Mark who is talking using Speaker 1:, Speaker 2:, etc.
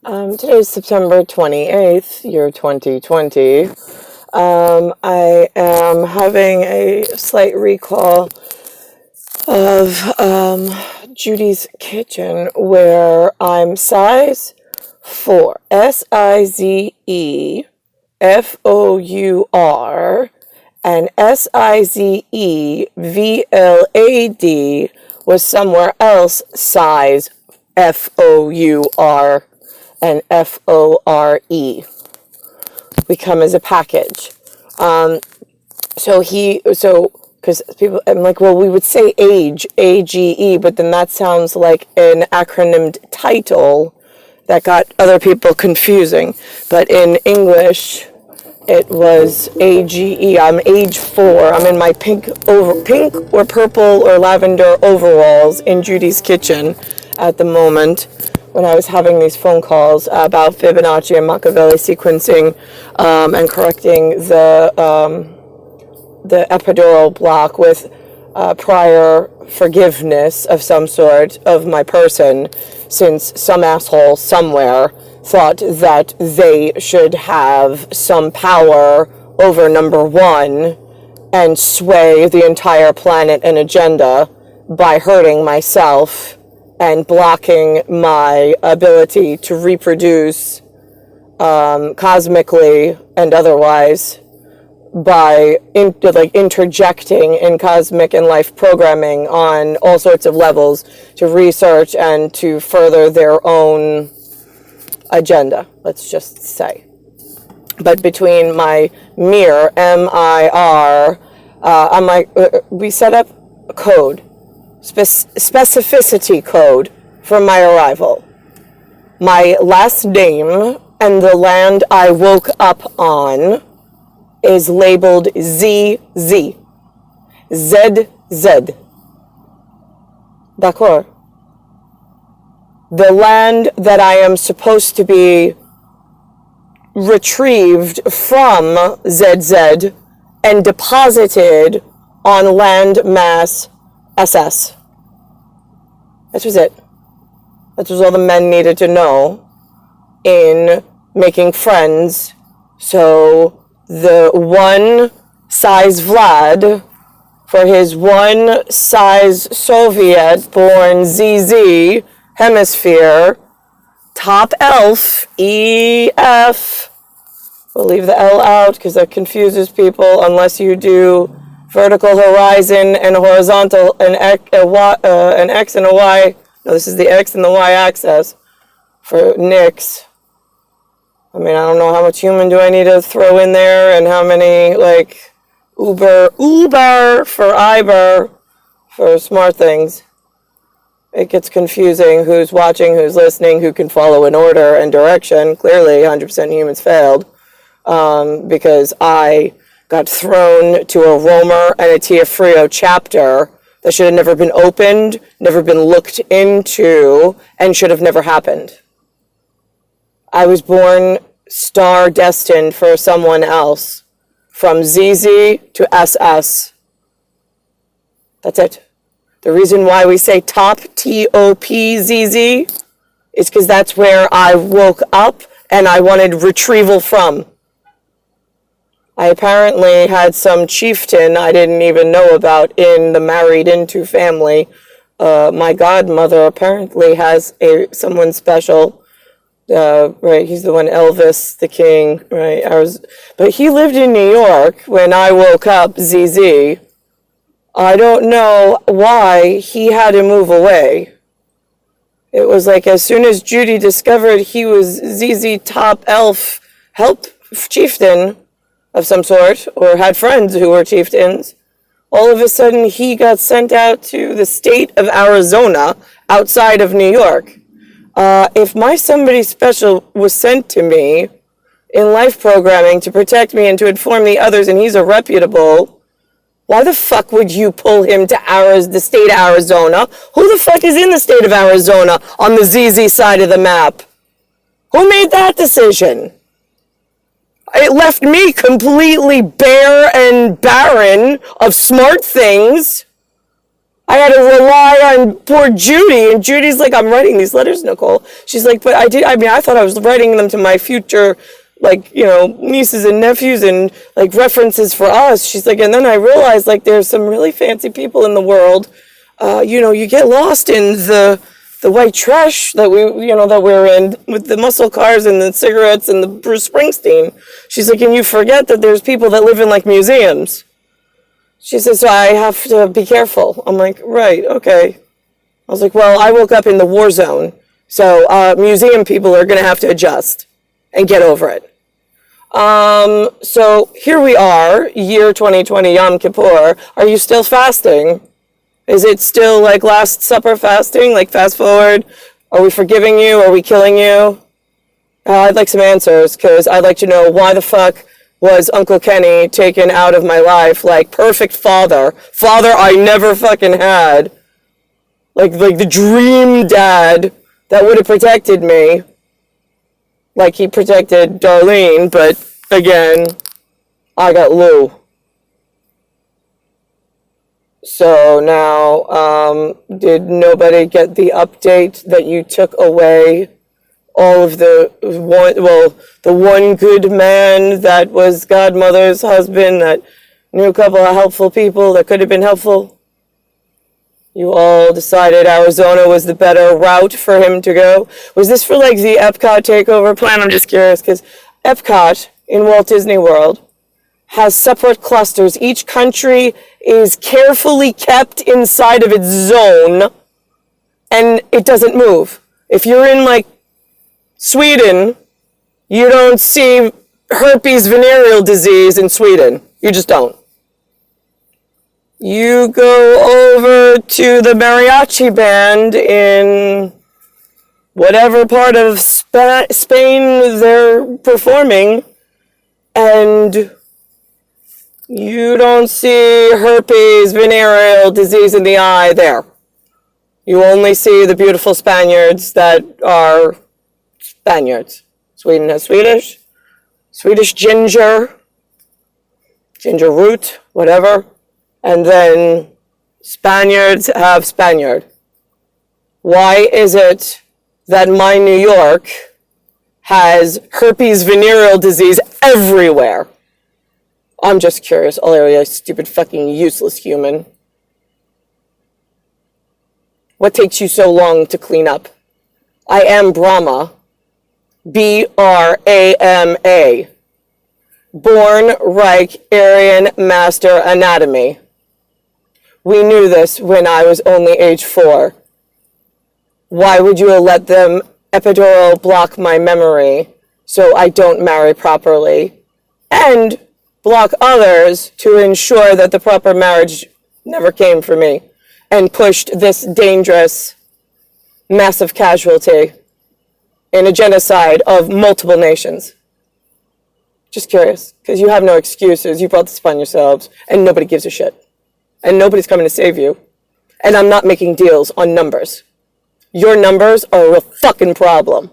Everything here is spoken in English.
Speaker 1: Today is September 28th, year 2020. I am having a slight recall of Judy's Kitchen, where I'm size 4, SIZEFOUR, and SIZEVLAD was somewhere else size FOUR and FORE. We come as a package. Because people, I'm like, well, we would say age, AGE, but then that sounds like an acronymed title that got other people confusing. But in English, it was AGE. I'm age 4. I'm in my pink or purple or lavender overalls in Judy's Kitchen at the moment, when I was having these phone calls about Fibonacci and Machiavelli sequencing, and correcting the epidural block with prior forgiveness of some sort of my person, since some asshole somewhere thought that they should have some power over number one and sway the entire planet and agenda by hurting myself and blocking my ability to reproduce cosmically and otherwise by interjecting in cosmic and life programming on all sorts of levels to research and to further their own agenda, let's just say. But between my MIR, M-I-R, we set up a code, specificity code for my arrival. My last name and the land I woke up on is labeled ZZ. ZZ. D'accord. The land that I am supposed to be retrieved from ZZ and deposited on land mass SS. That was it. That was all the men needed to know in making friends. So the one size Vlad for his one size Soviet born ZZ hemisphere, top elf, EF. We'll leave the L out because that confuses people unless you do vertical horizon and horizontal, an X and a Y. No, this is the X and the Y axis for Nix. I mean, I don't know how much human do I need to throw in there and how many, like, Uber for Iber for smart things. It gets confusing who's watching, who's listening, who can follow an order and direction. Clearly, 100% humans failed because I got thrown to a Romer and a Tia Frio chapter that should have never been opened, never been looked into, and should have never happened. I was born star destined for someone else, from ZZ to SS. That's it. The reason why we say top, TOPZZ, is because that's where I woke up and I wanted retrieval from. I apparently had some chieftain I didn't even know about in the married into family. My godmother apparently has someone special. Right, he's the one, Elvis the King. Right, but he lived in New York when I woke up. ZZ. I don't know why he had to move away. It was like as soon as Judy discovered he was ZZ top elf help chieftain of some sort, or had friends who were chieftains, all of a sudden he got sent out to the state of Arizona outside of New York. If my somebody special was sent to me in life programming to protect me and to inform the others, and he's a reputable, why the fuck would you pull him to the state of Arizona? Who the fuck is in the state of Arizona on the ZZ side of the map? Who made that decision? It left me completely bare and barren of smart things. I had to rely on poor Judy, and Judy's like, I'm writing these letters, Nicole. She's like, but I thought I was writing them to my future, like, nieces and nephews and, like, references for us. She's like, and then I realized, like, there's some really fancy people in the world. You get lost in the white trash that we're in with the muscle cars and the cigarettes and the Bruce Springsteen. She's like, and you forget that there's people that live in, like, museums. She says, so I have to be careful. I'm like, right, okay. I was like, well, I woke up in the war zone, so museum people are going to have to adjust and get over it. So here we are, year 2020, Yom Kippur. Are you still fasting? Is it still like Last Supper fasting, like fast forward? Are we forgiving you? Are we killing you? I'd like some answers, because I'd like to know why the fuck was Uncle Kenny taken out of my life, like perfect father I never fucking had, like the dream dad that would have protected me, like he protected Darlene, but again, I got Lou. So now, did nobody get the update that you took away all of the one good man that was Godmother's husband that knew a couple of helpful people that could have been helpful? You all decided Arizona was the better route for him to go. Was this for like the Epcot takeover plan? I'm just curious, because Epcot in Walt Disney World has separate clusters. Each country is carefully kept inside of its zone, and it doesn't move. If you're in like Sweden, you don't see herpes venereal disease in Sweden. You just don't. You go over to the mariachi band in whatever part of Spain they're performing, and you don't see herpes venereal disease in the eye there. You only see the beautiful Spaniards that are Spaniards. Sweden has Swedish ginger root, whatever. And then Spaniards have Spaniard. Why is it that my New York has herpes venereal disease everywhere? I'm just curious. Oh, you stupid fucking useless human. What takes you so long to clean up? I am Brahma. B-R-A-M-A. Born Reich Aryan Master Anatomy. We knew this when I was only age 4. Why would you let them epidural block my memory so I don't marry properly? And block others to ensure that the proper marriage never came for me and pushed this dangerous, massive casualty in a genocide of multiple nations. Just curious, because you have no excuses. You brought this upon yourselves, and nobody gives a shit. And nobody's coming to save you. And I'm not making deals on numbers. Your numbers are a real fucking problem.